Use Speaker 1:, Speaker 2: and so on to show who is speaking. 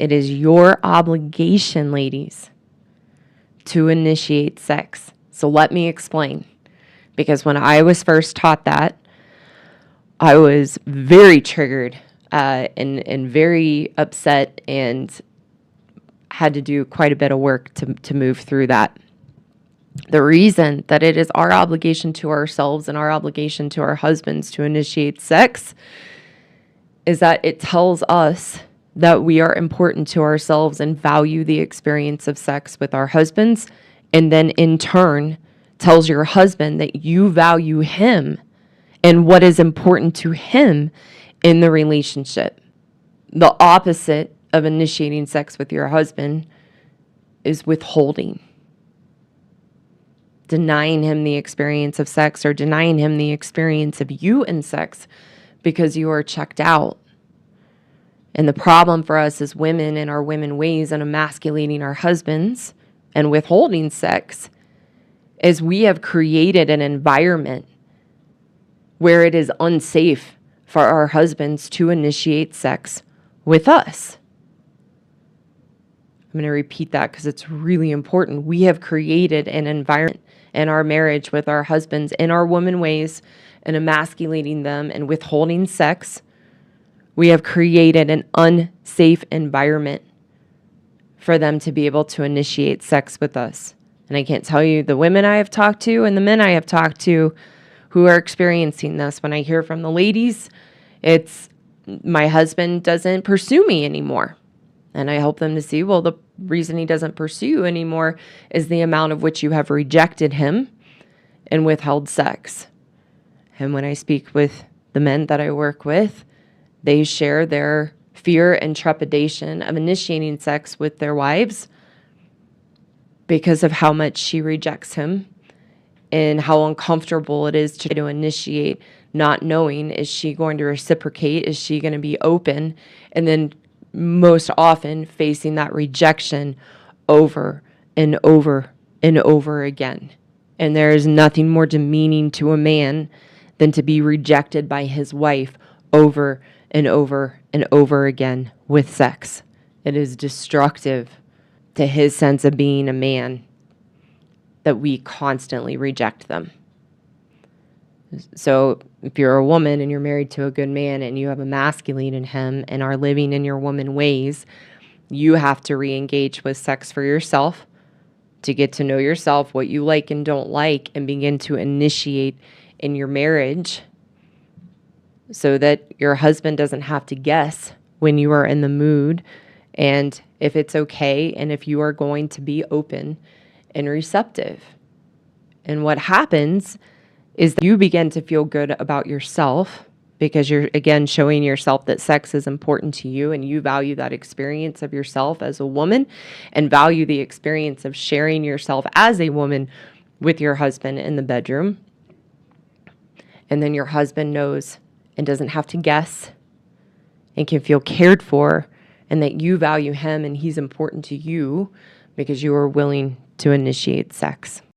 Speaker 1: it is your obligation, ladies, to initiate sex. So let me explain. Because when I was first taught that, I was very triggered and very upset and had to do quite a bit of work to move through that. The reason that it is our obligation to ourselves and our obligation to our husbands to initiate sex is that it tells us that we are important to ourselves and value the experience of sex with our husbands, and then in turn tells your husband that you value him and what is important to him in the relationship. The opposite of initiating sex with your husband is withholding, denying him the experience of sex or denying him the experience of you in sex because you are checked out. And the problem for us as women in our women ways and emasculating our husbands and withholding sex is we have created an environment where it is unsafe for our husbands to initiate sex with us. I'm going to repeat that because it's really important. We have created an environment in our marriage with our husbands in our woman ways and emasculating them and withholding sex. We have created an unsafe environment for them to be able to initiate sex with us. And I can't tell you the women I have talked to and the men I have talked to who are experiencing this. When I hear from the ladies, it's my husband doesn't pursue me anymore. And I help them to see, well, the reason he doesn't pursue you anymore is the amount of which you have rejected him and withheld sex. And when I speak with the men that I work with, they share their fear and trepidation of initiating sex with their wives because of how much she rejects him and how uncomfortable it is to initiate, not knowing, is she going to reciprocate? Is she going to be open? And then most often facing that rejection over and over and over again. And there is nothing more demeaning to a man than to be rejected by his wife over and over and over again with sex. It is destructive to his sense of being a man that we constantly reject them. So if you're a woman and you're married to a good man and you have emasculated him and are living in your woman ways, you have to re-engage with sex for yourself to get to know yourself, what you like and don't like, and begin to initiate in your marriage so that your husband doesn't have to guess when you are in the mood and if it's okay and if you are going to be open and receptive. And what happens is that you begin to feel good about yourself because you're, again, showing yourself that sex is important to you and you value that experience of yourself as a woman and value the experience of sharing yourself as a woman with your husband in the bedroom. And then your husband knows and doesn't have to guess and can feel cared for and that you value him and he's important to you because you are willing to initiate sex.